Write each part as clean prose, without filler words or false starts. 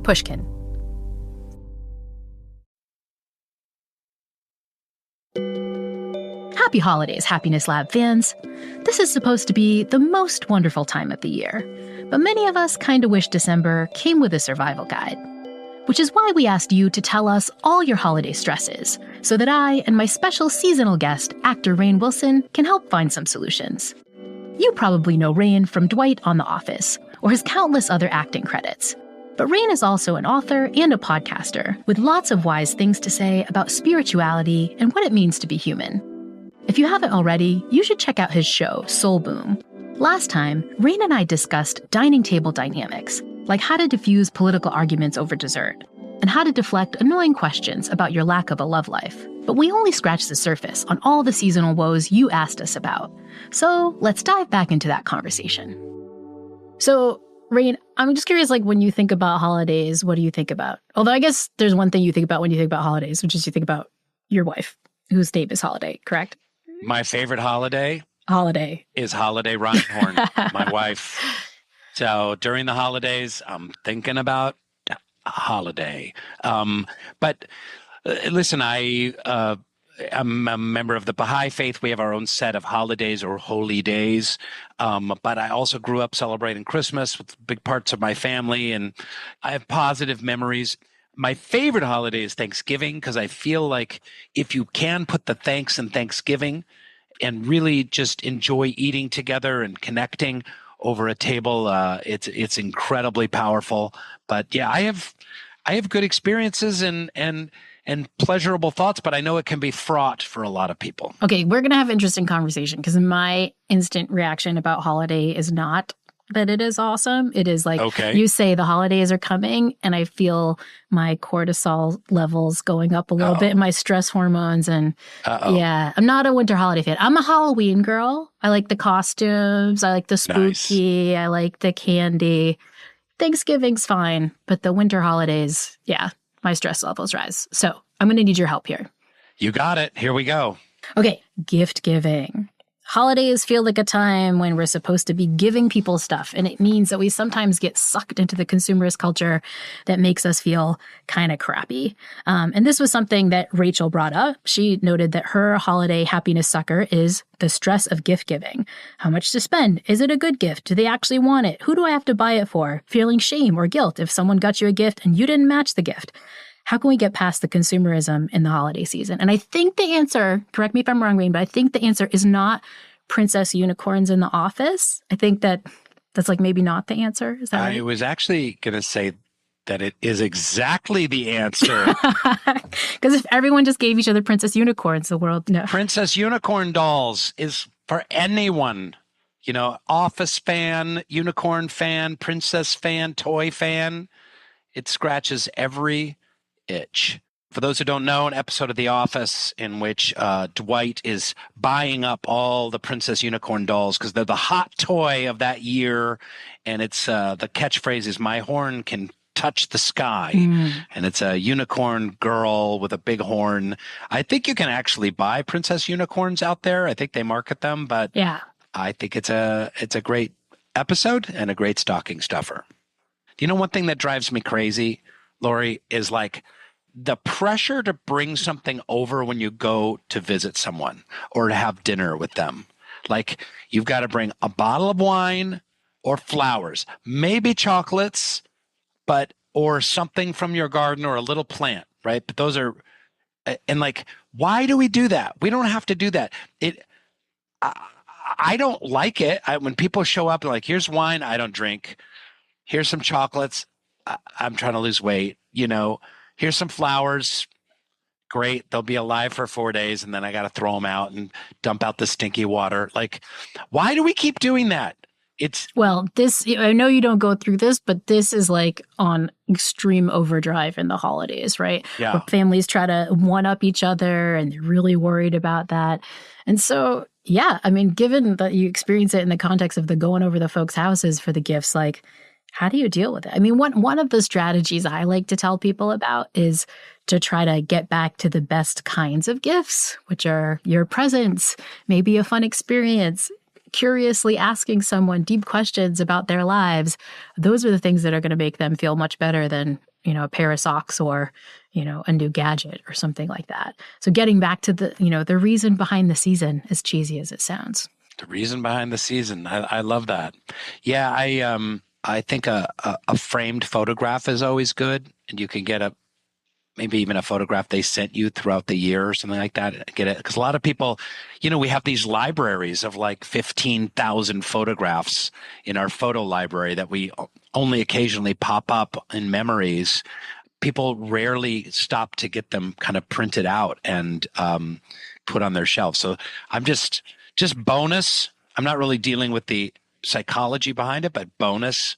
Pushkin. Happy holidays, Happiness Lab fans. This is supposed to be the most wonderful time of the year, but many of us kind of wish December came with a survival guide. Which is why we asked you to tell us all your holiday stresses, so that I and my special seasonal guest, actor Rainn Wilson, can help find some solutions. You probably know Rainn from Dwight on The Office, or his countless other acting credits. But Rainn is also an author and a podcaster, with lots of wise things to say about spirituality and what it means to be human. If you haven't already, you should check out his show, Solvable. Last time, Rainn and I discussed dining table dynamics, like how to diffuse political arguments over dessert, and how to deflect annoying questions about your lack of a love life. But we only scratched the surface on all the seasonal woes you asked us about. So let's dive back into that conversation. So, Rainn, I'm just curious, when you think about holidays, what do you think about? Although I guess there's one thing you think about when you think about holidays, which is you think about your wife, whose name is Holiday, correct? My favorite holiday? Is Holiday Reinhorn, my wife. So during the holidays, I'm thinking about a holiday. But listen, I'm a member of the Baha'i faith. We have our own set of holidays or holy days. But I also grew up celebrating Christmas with big parts of my family, and I have positive memories. My favorite holiday is Thanksgiving, because I feel like if you can put the thanks in Thanksgiving and really just enjoy eating together and connecting over a table, it's incredibly powerful. But yeah, I have good experiences and pleasurable thoughts, but I know it can be fraught for a lot of people. Okay, we're going to have interesting conversation, because my instant reaction about holiday is not that it is awesome. It is okay. You say the holidays are coming, and I feel my cortisol levels going up a little bit, and my stress hormones. And yeah, I'm not a winter holiday fan. I'm a Halloween girl. I like the costumes. I like the spooky. Nice. I like the candy. Thanksgiving's fine, but the winter holidays, yeah, my stress levels rise. So I'm going to need your help here. You got it. Here we go. Okay, gift giving. Holidays feel like a time when we're supposed to be giving people stuff, and it means that we sometimes get sucked into the consumerist culture that makes us feel kind of crappy. And this was something that Rachel brought up. She noted that her holiday happiness sucker is the stress of gift giving. How much to spend? Is it a good gift? Do they actually want it? Who do I have to buy it for? Feeling shame or guilt if someone got you a gift and you didn't match the gift. How can we get past the consumerism in the holiday season? And I think the answer, correct me if I'm wrong, Rainn, but I think the answer is not princess unicorns in the office. I think that's maybe not the answer. Is that right? I was actually going to say that it is exactly the answer. Because if everyone just gave each other princess unicorns, the world, no. Princess unicorn dolls is for anyone. Office fan, unicorn fan, princess fan, toy fan. It scratches every itch. For those who don't know, an episode of The Office in which Dwight is buying up all the Princess Unicorn dolls because they're the hot toy of that year. And it's the catchphrase is, "My horn can touch the sky." And it's a unicorn girl with a big horn. I think you can actually buy Princess Unicorns out there. I think they market them. But yeah, I think it's a great episode and a great stocking stuffer. You know, one thing that drives me crazy, Laurie, is the pressure to bring something over when you go to visit someone or to have dinner with them. You've got to bring a bottle of wine or flowers, maybe chocolates, or something from your garden or a little plant, right? But those are, and why do we do that? We don't have to do that. I don't like it. When people show up here's wine, I don't drink. Here's some chocolates. I'm trying to lose weight, Here's some flowers. Great. They'll be alive for 4 days, and then I got to throw them out and dump out the stinky water. Why do we keep doing that? I know you don't go through this, but this is on extreme overdrive in the holidays, right? Yeah. Where families try to one-up each other, and they're really worried about that. And so, yeah, given that you experience it in the context of the going over the folks' houses for the gifts, how do you deal with it? One of the strategies I like to tell people about is to try to get back to the best kinds of gifts, which are your presents, maybe a fun experience, curiously asking someone deep questions about their lives. Those are the things that are going to make them feel much better than a pair of socks or, a new gadget or something like that. So getting back to the reason behind the season, as cheesy as it sounds. The reason behind the season. I love that. Yeah, I think a framed photograph is always good, and you can get maybe even a photograph they sent you throughout the year or something like that. Get it, because a lot of people, we have these libraries of like 15,000 photographs in our photo library that we only occasionally pop up in memories. People rarely stop to get them kind of printed out and put on their shelf. So I'm just bonus. I'm not really dealing with the psychology behind it, but bonus,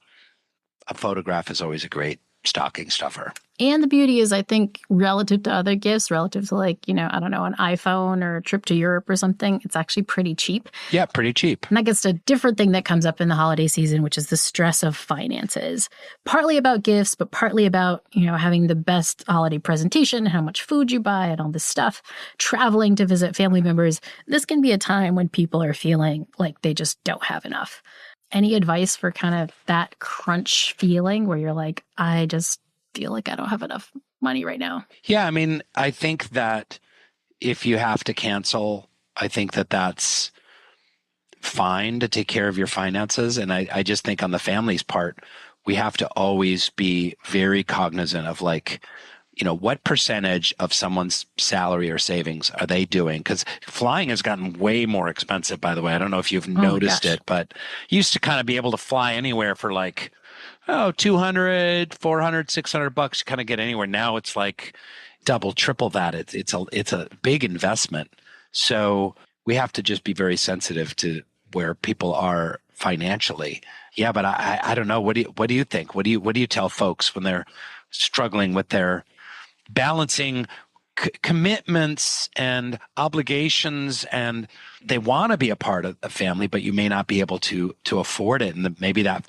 a photograph is always a great stocking stuffer. And the beauty is, I think, relative to other gifts, relative to like, I don't know, an iPhone or a trip to Europe or something, it's actually pretty cheap. Yeah, pretty cheap. And that gets to a different thing that comes up in the holiday season, which is the stress of finances. Partly about gifts, but partly about, having the best holiday presentation, how much food you buy and all this stuff, traveling to visit family members. This can be a time when people are feeling like they just don't have enough. Any advice for kind of that crunch feeling where you're like, I just feel like I don't have enough money right now? Yeah, I mean, I think that if you have to cancel, I think that that's fine to take care of your finances. And I just think on the family's part, we have to always be very cognizant of like, what percentage of someone's salary or savings are they doing? Because flying has gotten way more expensive, by the way. I don't know if you've noticed it, but you used to kind of be able to fly anywhere for like, $200, $400, $600 to kind of get anywhere. Now it's like double, triple that. It's a big investment. So we have to just be very sensitive to where people are financially. Yeah, but I don't know. What do you think? What do you tell folks when they're struggling with their balancing commitments and obligations, and they want to be a part of a family, but you may not be able to afford it, and maybe that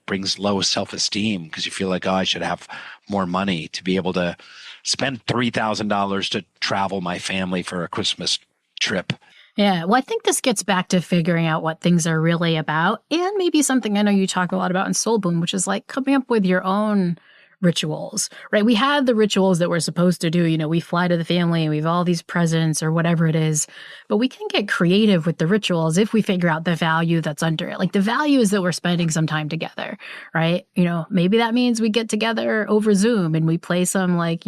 brings low self-esteem because you feel like, I should have more money to be able to spend $3,000 to travel my family for a Christmas trip. Yeah, well, I think this gets back to figuring out what things are really about, and maybe something I know you talk a lot about in Solvable, which is like coming up with your own rituals, right? We have the rituals that we're supposed to do. We fly to the family and we have all these presents or whatever it is, but we can get creative with the rituals if we figure out the value that's under it. Like the value is that we're spending some time together, right? Maybe that means we get together over Zoom and we play some like,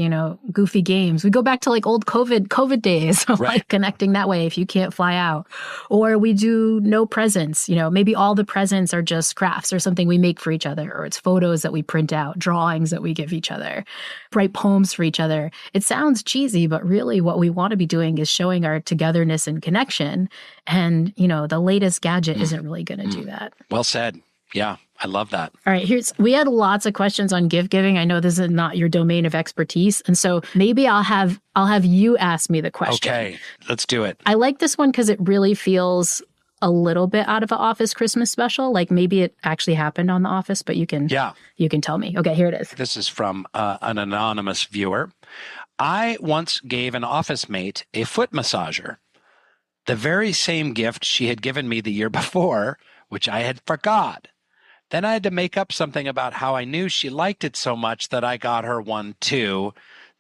goofy games. We go back to like old COVID days, right. Like connecting that way if you can't fly out. Or we do no presents, maybe all the presents are just crafts or something we make for each other, or it's photos that we print out, drawings that we give each other, write poems for each other. It sounds cheesy, but really what we want to be doing is showing our togetherness and connection. And, the latest gadget isn't really going to do that. Well said. Yeah, I love that. All right, we had lots of questions on gift giving. I know this is not your domain of expertise. And so maybe I'll have you ask me the question. Okay, let's do it. I like this one because it really feels a little bit out of an Office Christmas special. Like maybe it actually happened on The Office, but you can tell me. Okay, here it is. This is from an anonymous viewer. I once gave an office mate a foot massager, the very same gift she had given me the year before, which I had forgot. Then I had to make up something about how I knew she liked it so much that I got her one too.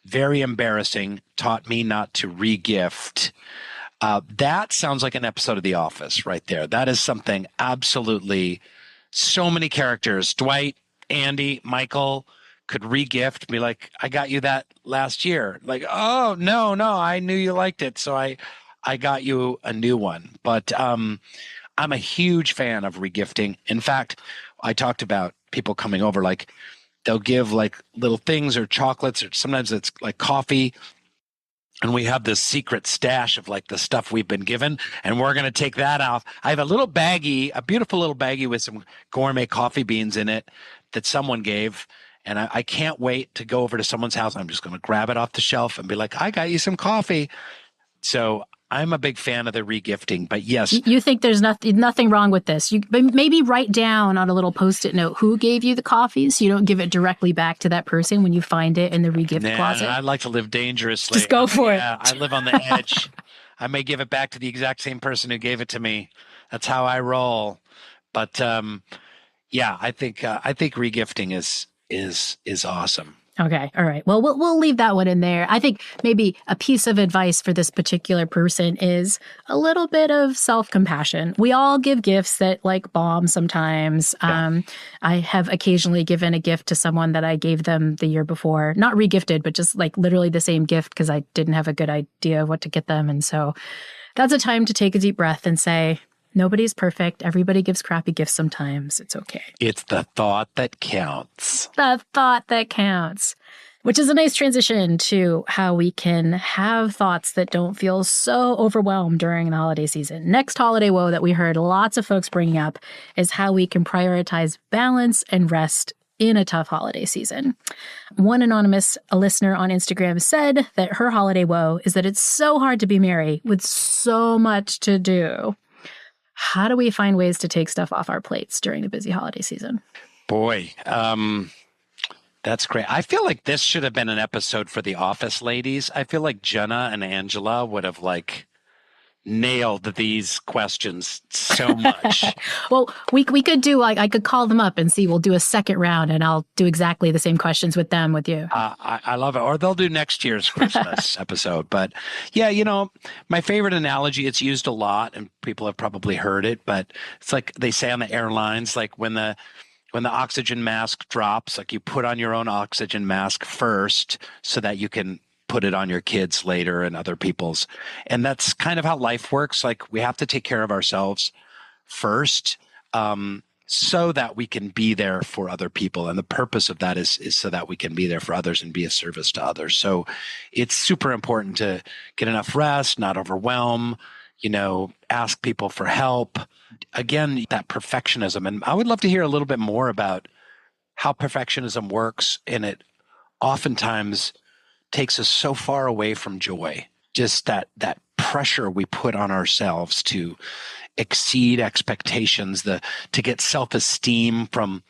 Very embarrassing. Taught me not to re-gift. That sounds like an episode of The Office right there. That is something absolutely, so many characters, Dwight, Andy, Michael, could re-gift, be like, I got you that last year. Like, oh, no, I knew you liked it, so I got you a new one. But I'm a huge fan of re-gifting. In fact, I talked about people coming over, like they'll give like little things or chocolates, or sometimes it's like coffee. And we have this secret stash of like the stuff we've been given, and we're going to take that off. I have a little baggie, a beautiful little baggie with some gourmet coffee beans in it that someone gave. And I can't wait to go over to someone's house. I'm just going to grab it off the shelf and be like, I got you some coffee. So I'm a big fan of the regifting, but yes. You think there's nothing wrong with this. You maybe write down on a little Post-it note who gave you the coffee so you don't give it directly back to that person when you find it in the regift closet. I like to live dangerously. Just go for it. I live on the edge. I may give it back to the exact same person who gave it to me. That's how I roll. But I think regifting is awesome. Okay. All right. Well, we'll leave that one in there. I think maybe a piece of advice for this particular person is a little bit of self-compassion. We all give gifts that like bomb sometimes. Yeah. I have occasionally given a gift to someone that I gave them the year before, not regifted, but just like literally the same gift because I didn't have a good idea of what to get them. And so that's a time to take a deep breath and say, nobody's perfect. Everybody gives crappy gifts sometimes. It's okay. It's the thought that counts. The thought that counts, which is a nice transition to how we can have thoughts that don't feel so overwhelmed during the holiday season. Next holiday woe that we heard lots of folks bringing up is how we can prioritize balance and rest in a tough holiday season. One anonymous listener on Instagram said that her holiday woe is that it's so hard to be merry with so much to do. How do we find ways to take stuff off our plates during the busy holiday season? Boy, that's great. I feel like this should have been an episode for the office ladies. I feel like Jenna and Angela would have like nailed these questions so much. Well, we could do like, I could call them up and see, we'll do a second round and I'll do exactly the same questions with them, with you. I love it. Or they'll do next year's Christmas episode. But yeah, my favorite analogy, it's used a lot and people have probably heard it, but it's like they say on the airlines, like when the oxygen mask drops, like you put on your own oxygen mask first so that you can put it on your kids later and other people's. And that's kind of how life works. Like we have to take care of ourselves first, so that we can be there for other people. And the purpose of that is so that we can be there for others and be a service to others. So it's super important to get enough rest, not overwhelm, ask people for help. Again, that perfectionism. And I would love to hear a little bit more about how perfectionism works. And it oftentimes takes us so far away from joy. Just that pressure we put on ourselves to exceed expectations, to get self-esteem from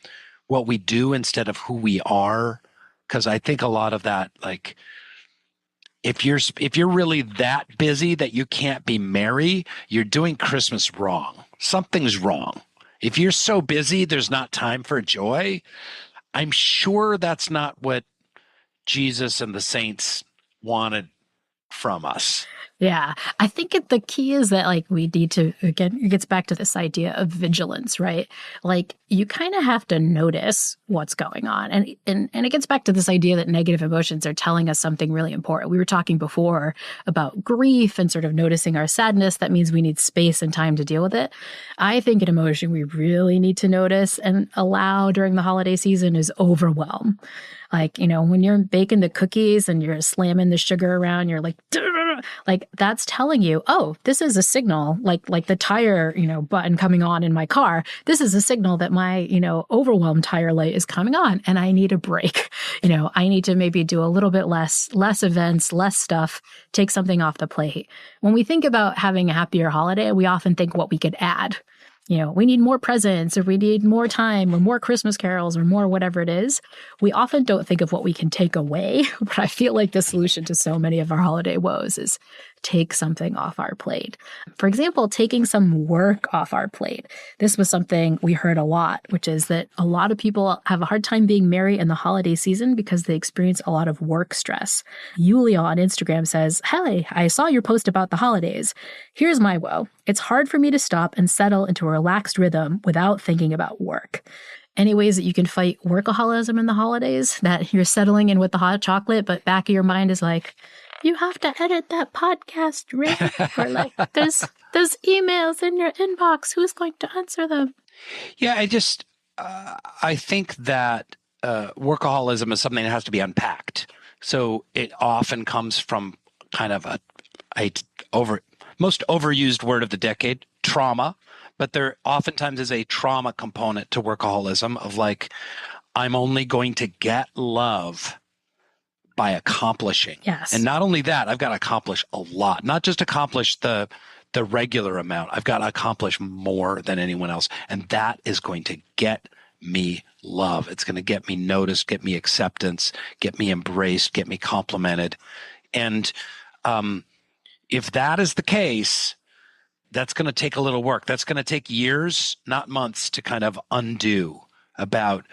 what we do instead of who we are. Because I think a lot of that, like, if you're really that busy that you can't be merry, you're doing Christmas wrong. Something's wrong. If you're so busy, there's not time for joy. I'm sure that's not what Jesus and the saints wanted from us. Yeah. I think the key is that like we need to, again, it gets back to this idea of vigilance, right? Like you kind of have to notice what's going on. And it gets back to this idea that negative emotions are telling us something really important. We were talking before about grief and sort of noticing our sadness. That means we need space and time to deal with it. I think an emotion we really need to notice and allow during the holiday season is overwhelm. Like, when you're baking the cookies and you're slamming the sugar around, you're like, like that's telling you, oh, this is a signal, like the tire, button coming on in my car. This is a signal that my, overwhelmed tire light is coming on and I need a break. I need to maybe do a little bit less events, less stuff, take something off the plate. When we think about having a happier holiday, we often think what we could add. We need more presents or we need more time or more Christmas carols or more whatever it is. We often don't think of what we can take away, but I feel like the solution to so many of our holiday woes is take something off our plate. For example, taking some work off our plate. This was something we heard a lot, which is that a lot of people have a hard time being merry in the holiday season because they experience a lot of work stress. Yulia on Instagram says, "Hey, I saw your post about the holidays. Here's my woe. It's hard for me to stop and settle into a relaxed rhythm without thinking about work." Any ways that you can fight workaholism in the holidays? That you're settling in with the hot chocolate, but back of your mind is like, you have to edit that podcast, Rainn. Or like, there's emails in your inbox. Who's going to answer them? Yeah, I think that workaholism is something that has to be unpacked. So it often comes from kind of a most overused word of the decade, trauma. But there oftentimes is a trauma component to workaholism of like, I'm only going to get love by accomplishing. Yes. And not only that, I've got to accomplish a lot, not just accomplish the regular amount. I've got to accomplish more than anyone else. And that is going to get me love. It's going to get me noticed, get me acceptance, get me embraced, get me complimented. And if that is the case, that's going to take a little work. That's going to take years, not months, to kind of undo about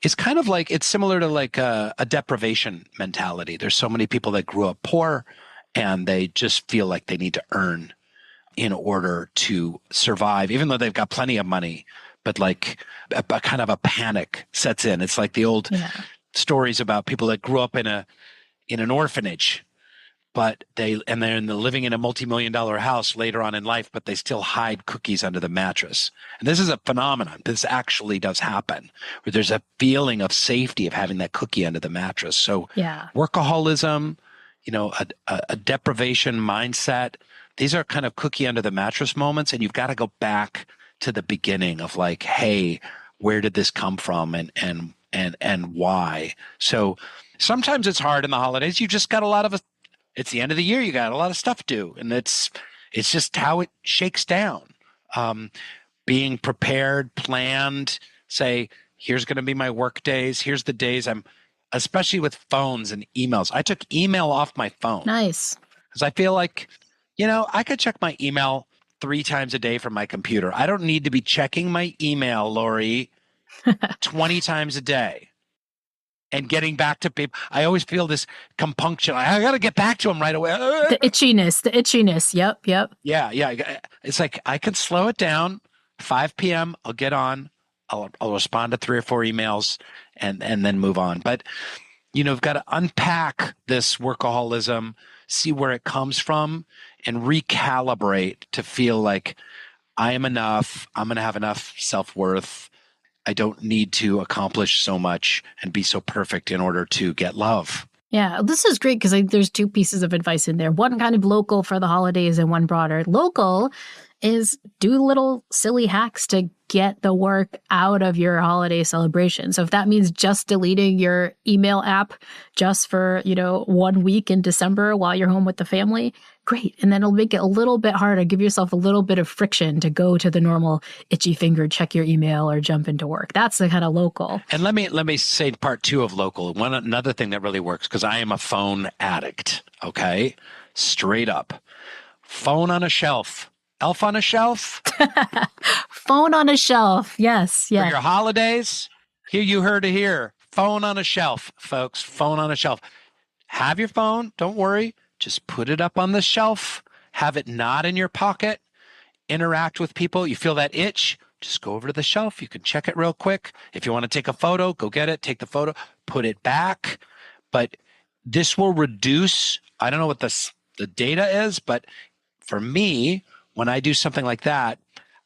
It's kind of like, it's similar to like a deprivation mentality. There's so many people that grew up poor and they just feel like they need to earn in order to survive, even though they've got plenty of money. But like a kind of a panic sets in. It's like the old stories about people that grew up in an orphanage, but they're living in a multi-million-dollar house later on in life, but they still hide cookies under the mattress. And this is a phenomenon. This actually does happen, where there's a feeling of safety of having that cookie under the mattress. So workaholism, a deprivation mindset, these are kind of cookie under the mattress moments. And you've got to go back to the beginning of like, hey, where did this come from and why? So sometimes it's hard in the holidays. You just got it's the end of the year. You got a lot of stuff to do, and it's just how it shakes down. Being prepared, planned, say, here's going to be my work days. Here's the days especially with phones and emails. I took email off my phone. Nice. Because I feel like, I could check my email 3 times a day from my computer. I don't need to be checking my email, Laurie, 20 times a day and getting back to people. I always feel this compunction. I got to get back to them right away. The itchiness. Yep. Yeah. It's like I can slow it down. 5 p.m. I'll get on. I'll respond to 3 or 4 emails and then move on. But, we've got to unpack this workaholism, see where it comes from, and recalibrate to feel like I am enough. I'm going to have enough self-worth. I don't need to accomplish so much and be so perfect in order to get love. Yeah, this is great because there's 2 pieces of advice in there. One kind of local for the holidays and one broader. Local is do little silly hacks to get the work out of your holiday celebration. So if that means just deleting your email app just for, 1 week in December while you're home with the family, great. And then it'll make it a little bit harder. Give yourself a little bit of friction to go to the normal itchy finger, check your email or jump into work. That's the kind of local. And let me say part 2 of local. Another thing that really works, because I am a phone addict. Okay. Straight up. Phone on a shelf. Elf on a shelf? Phone on a shelf. Yes. For your holidays, here you heard it here. Phone on a shelf, folks. Phone on a shelf. Have your phone. Don't worry. Just put it up on the shelf. Have it not in your pocket. Interact with people. You feel that itch? Just go over to the shelf. You can check it real quick. If you want to take a photo, go get it. Take the photo. Put it back. But this will reduce, I don't know what the data is, but for me, when I do something like that,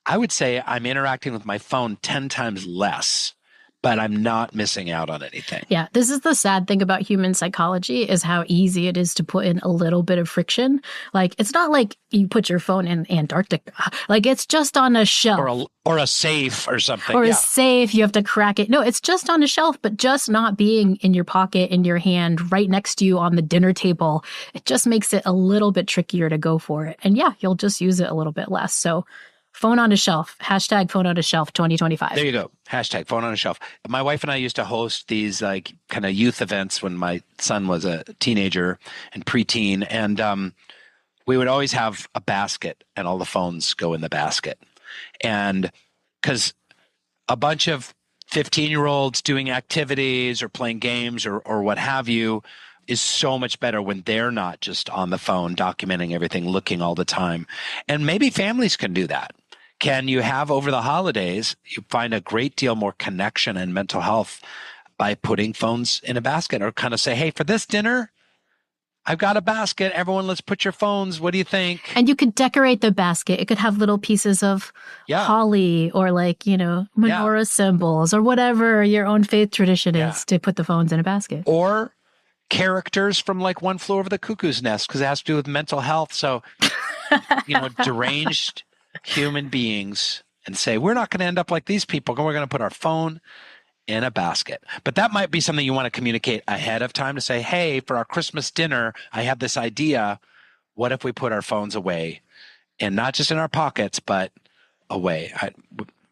I would say I'm interacting with my phone 10 times less, but I'm not missing out on anything. Yeah, this is the sad thing about human psychology is how easy it is to put in a little bit of friction. Like, it's not like you put your phone in Antarctica. Like, it's just on a shelf. Or a safe or something. Or a safe, you have to crack it. No, it's just on a shelf, but just not being in your pocket, in your hand, right next to you on the dinner table. It just makes it a little bit trickier to go for it. And yeah, you'll just use it a little bit less. So phone on a shelf, hashtag phone on a shelf 2025. There you go. Hashtag phone on a shelf. My wife and I used to host these like kind of youth events when my son was a teenager and preteen. And we would always have a basket and all the phones go in the basket. And because a bunch of 15-year-olds doing activities or playing games or what have you is so much better when they're not just on the phone documenting everything, looking all the time. And maybe families can do that. Can you have over the holidays, you find a great deal more connection and mental health by putting phones in a basket or kind of say, hey, for this dinner, I've got a basket. Everyone, let's put your phones. What do you think? And you could decorate the basket. It could have little pieces of holly or menorah symbols or whatever your own faith tradition is to put the phones in a basket. Or characters from like One Flew Over the Cuckoo's Nest because it has to do with mental health. So, deranged human beings and say, we're not going to end up like these people. We're going to put our phone in a basket. But that might be something you want to communicate ahead of time to say, hey, for our Christmas dinner, I have this idea. What if we put our phones away and not just in our pockets, but away?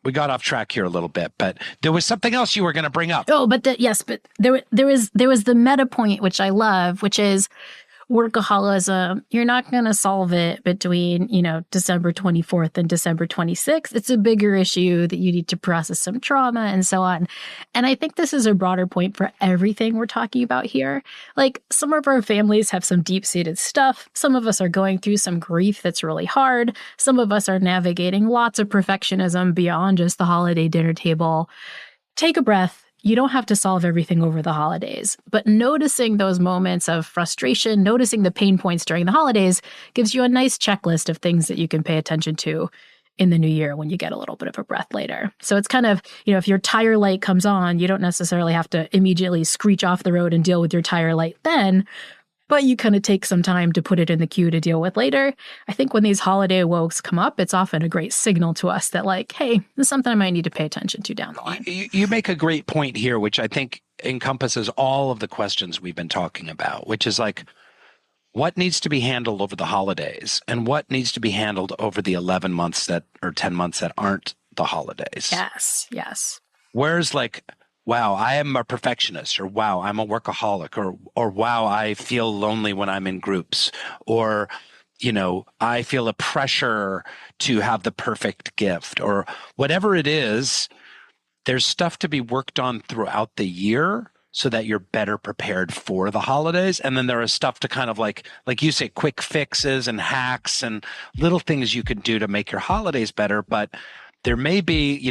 We got off track here a little bit, but there was something else you were going to bring up. Oh, but there was the meta point, which I love, which is workaholism, you're not going to solve it between, December 24th and December 26th. It's a bigger issue that you need to process some trauma and so on. And I think this is a broader point for everything we're talking about here. Like, some of our families have some deep-seated stuff. Some of us are going through some grief that's really hard. Some of us are navigating lots of perfectionism beyond just the holiday dinner table. Take a breath. You don't have to solve everything over the holidays, but noticing those moments of frustration, noticing the pain points during the holidays gives you a nice checklist of things that you can pay attention to in the new year when you get a little bit of a breath later. So it's kind of, if your tire light comes on, you don't necessarily have to immediately screech off the road and deal with your tire light then, but you kind of take some time to put it in the queue to deal with later. I think when these holiday woes come up, it's often a great signal to us that, like, hey, this is something I might need to pay attention to down the line. You make a great point here, which I think encompasses all of the questions we've been talking about, which is like, what needs to be handled over the holidays and what needs to be handled over the 11 months or 10 months that aren't the holidays? Yes. Whereas, like, wow, I am a perfectionist, or wow, I'm a workaholic, or wow, I feel lonely when I'm in groups, or, I feel a pressure to have the perfect gift, or whatever it is. There's stuff to be worked on throughout the year so that you're better prepared for the holidays. And then there is stuff to kind of like you say, quick fixes and hacks and little things you can do to make your holidays better. But there may be,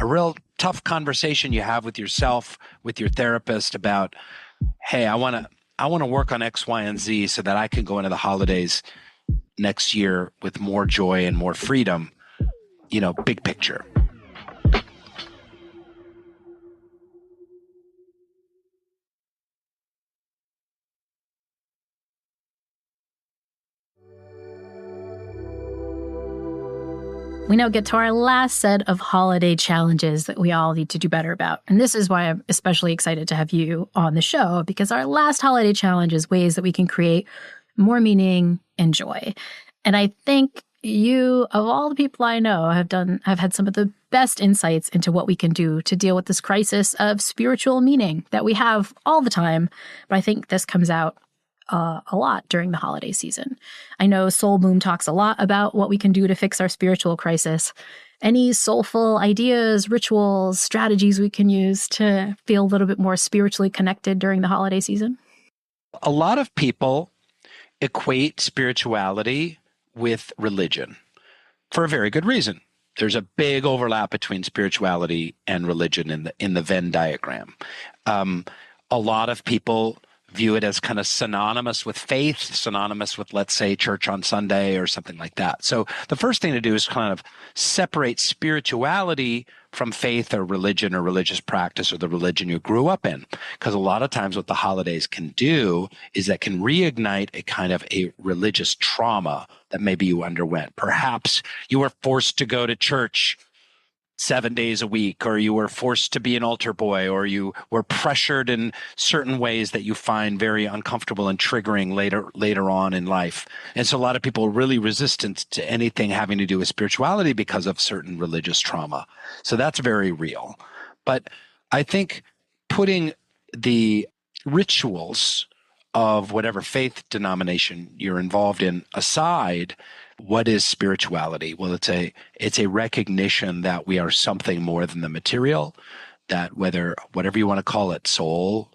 a real tough conversation you have with yourself, with your therapist about, hey, I want to work on X, Y, and Z so that I can go into the holidays next year with more joy and more freedom, big picture. We now get to our last set of holiday challenges that we all need to do better about. And this is why I'm especially excited to have you on the show, because our last holiday challenge is ways that we can create more meaning and joy. And I think you, of all the people I know, have had some of the best insights into what we can do to deal with this crisis of spiritual meaning that we have all the time. But I think this comes out a lot during the holiday season. I know Soul Boom talks a lot about what we can do to fix our spiritual crisis. Any soulful ideas, rituals, strategies we can use to feel a little bit more spiritually connected during the holiday season? A lot of people equate spirituality with religion for a very good reason. There's a big overlap between spirituality and religion in the Venn diagram. A lot of people view it as kind of synonymous with faith, synonymous with, let's say, church on Sunday or something like that. So the first thing to do is kind of separate spirituality from faith or religious practice or the religion you grew up in. Because a lot of times what the holidays can do is that can reignite a kind of a religious trauma that maybe you underwent. Perhaps you were forced to go to church 7 days a week, or you were forced to be an altar boy, or you were pressured in certain ways that you find very uncomfortable and triggering later on in life. And so a lot of people are really resistant to anything having to do with spirituality because of certain religious trauma. So that's very real. But I think putting the rituals of whatever faith denomination you're involved in aside, what is spirituality? Well, it's a recognition that we are something more than the material, that whatever you want to call it, soul,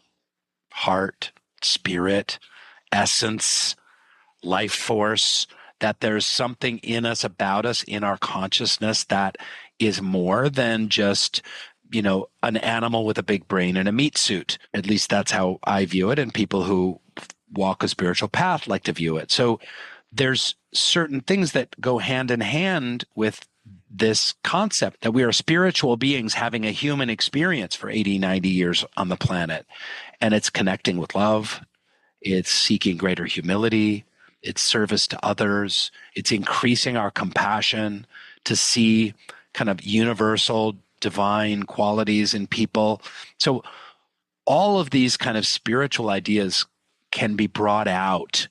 heart, spirit, essence, life force, that there's something in us, about us, in our consciousness that is more than just, an animal with a big brain and a meat suit. At least that's how I view it, and people who walk a spiritual path like to view it. So there's certain things that go hand in hand with this concept that we are spiritual beings having a human experience for 80, 90 years on the planet. And it's connecting with love. It's seeking greater humility. It's service to others. It's increasing our compassion to see kind of universal divine qualities in people. So all of these kind of spiritual ideas can be brought out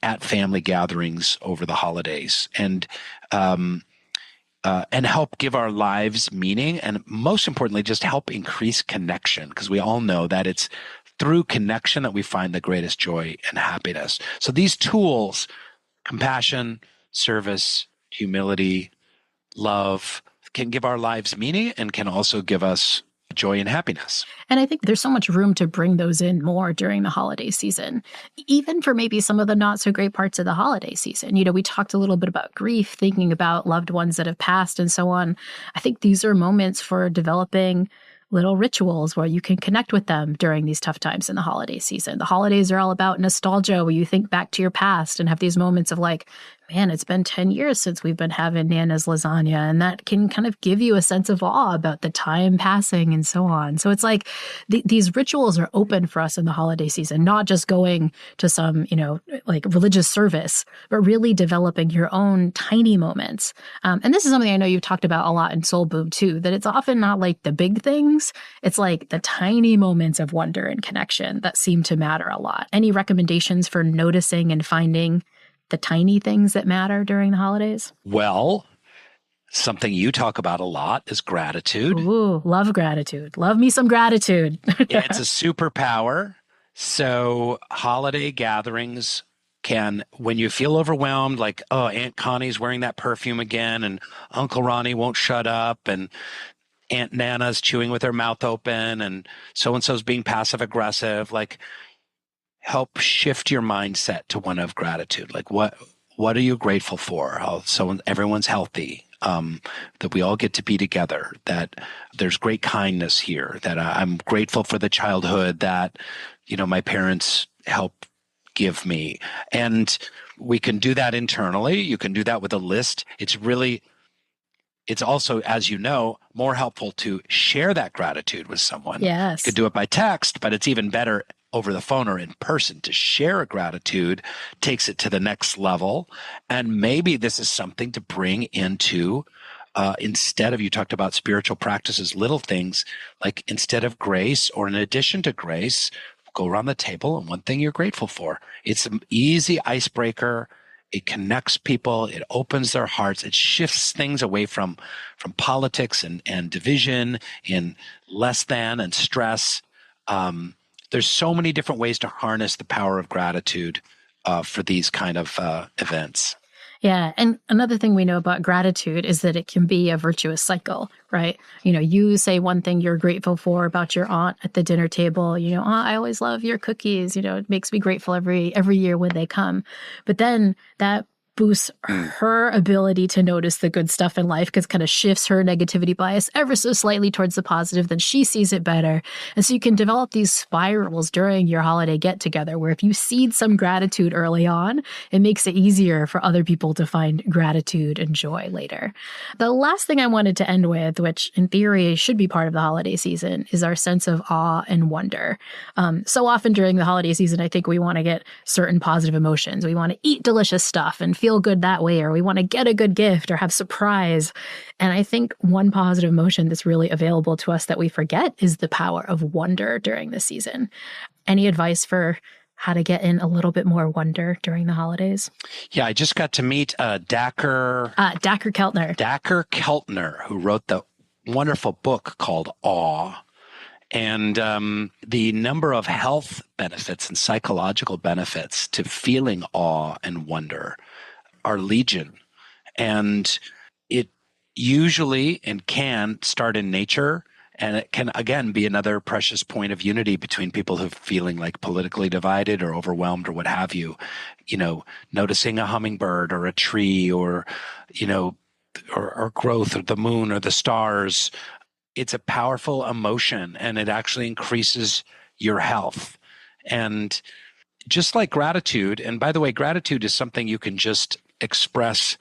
at family gatherings over the holidays and help give our lives meaning, and most importantly, just help increase connection, because we all know that it's through connection that we find the greatest joy and happiness. So these tools, compassion, service, humility, love, can give our lives meaning and can also give us joy and happiness. And I think there's so much room to bring those in more during the holiday season, even for maybe some of the not so great parts of the holiday season. We talked a little bit about grief, thinking about loved ones that have passed and so on. I think these are moments for developing little rituals where you can connect with them during these tough times in the holiday season. The holidays are all about nostalgia, where you think back to your past and have these moments of like, man, it's been 10 years since we've been having Nana's lasagna. And that can kind of give you a sense of awe about the time passing and so on. So it's like these rituals are open for us in the holiday season, not just going to some, like religious service, but really developing your own tiny moments. And this is something I know you've talked about a lot in Soul Boom too, that it's often not like the big things. It's like the tiny moments of wonder and connection that seem to matter a lot. Any recommendations for noticing and finding the tiny things that matter during the holidays? Well, something you talk about a lot is gratitude. Ooh, love gratitude. Love me some gratitude. It's a superpower. So holiday gatherings can, when you feel overwhelmed, like, oh, Aunt Connie's wearing that perfume again, and Uncle Ronnie won't shut up, and Aunt Nana's chewing with her mouth open, and so-and-so's being passive aggressive, like, help shift your mindset to one of gratitude. Like, what are you grateful for? Everyone's healthy, that we all get to be together, that there's great kindness here, that I'm grateful for the childhood that, my parents help give me. And we can do that internally. You can do that with a list. It's also, as you know, more helpful to share that gratitude with someone. Yes. You could do it by text, but it's even better over the phone or in person. To share a gratitude takes it to the next level. And maybe this is something to bring into, instead of, you talked about spiritual practices, little things, like instead of grace or in addition to grace, go around the table and one thing you're grateful for. It's an easy icebreaker. It connects people. It opens their hearts. It shifts things away from politics and division and less than and stress. There's so many different ways to harness the power of gratitude for these kind of events. Yeah. And another thing we know about gratitude is that it can be a virtuous cycle, right? You say one thing you're grateful for about your aunt at the dinner table, oh, I always love your cookies. It makes me grateful every year when they come. But then that boosts her ability to notice the good stuff in life, because kind of shifts her negativity bias ever so slightly towards the positive, then she sees it better. And so you can develop these spirals during your holiday get-together, where if you seed some gratitude early on, it makes it easier for other people to find gratitude and joy later. The last thing I wanted to end with, which in theory should be part of the holiday season, is our sense of awe and wonder. So often during the holiday season, I think we want to get certain positive emotions. We want to eat delicious stuff and feel good that way, or we want to get a good gift or have surprise. And I think one positive emotion that's really available to us that we forget is the power of wonder during the season. Any advice for how to get in a little bit more wonder during the holidays? Yeah, I just got to meet Dacher Keltner, who wrote the wonderful book called Awe. And the number of health benefits and psychological benefits to feeling awe and wonder are legion. And it usually and can start in nature. And it can, again, be another precious point of unity between people who are feeling like politically divided or overwhelmed or what have you. Noticing a hummingbird or a tree or growth of the moon or the stars. It's a powerful emotion, and it actually increases your health. And just like gratitude, and by the way, gratitude is something you can just express.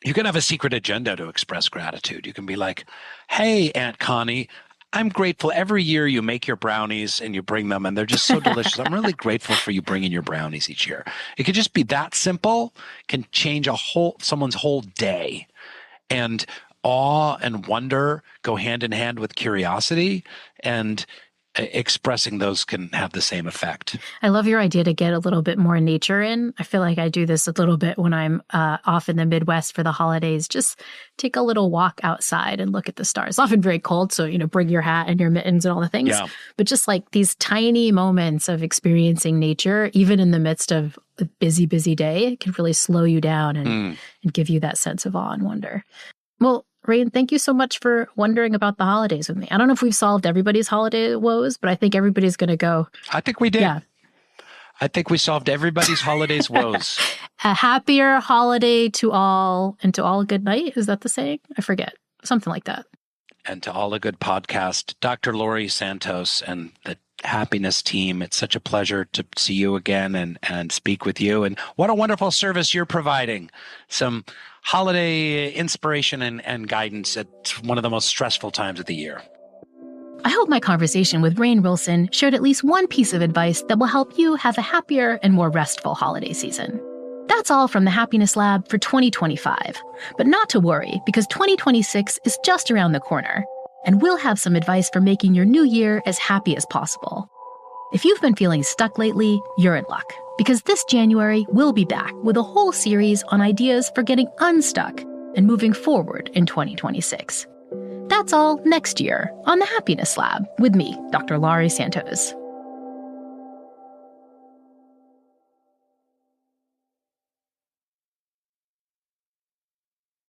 You can have a secret agenda to express gratitude. You can be like, hey, Aunt Connie, I'm grateful. Every year you make your brownies and you bring them, and they're just so delicious. I'm really grateful for you bringing your brownies each year. It could just be that simple, can change someone's whole day. And awe and wonder go hand in hand with curiosity. And expressing those can have the same effect. I love your idea to get a little bit more nature in. I feel like I do this a little bit when I'm off in the Midwest for the holidays. Just take a little walk outside and look at the stars. It's often very cold, so, bring your hat and your mittens and all the things. Yeah. But just like these tiny moments of experiencing nature, even in the midst of a busy, busy day, it can really slow you down and give you that sense of awe and wonder. Well, Rainn, thank you so much for wondering about the holidays with me. I don't know if we've solved everybody's holiday woes, but I think everybody's going to go. I think we did. Yeah. I think we solved everybody's holidays woes. A happier holiday to all, and to all a good night. Is that the saying? I forget. Something like that. And to all a good podcast, Dr. Laurie, Santos, and the Happiness team. It's such a pleasure to see you again and speak with you. And what a wonderful service you're providing. Some holiday inspiration and guidance at one of the most stressful times of the year. I hope my conversation with Rainn Wilson shared at least one piece of advice that will help you have a happier and more restful holiday season. That's all from the Happiness Lab for 2025. But not to worry, because 2026 is just around the corner, and we'll have some advice for making your new year as happy as possible. If you've been feeling stuck lately, you're in luck, because this January we'll be back with a whole series on ideas for getting unstuck and moving forward in 2026. That's all next year on the Happiness Lab with me, Dr. Laurie Santos.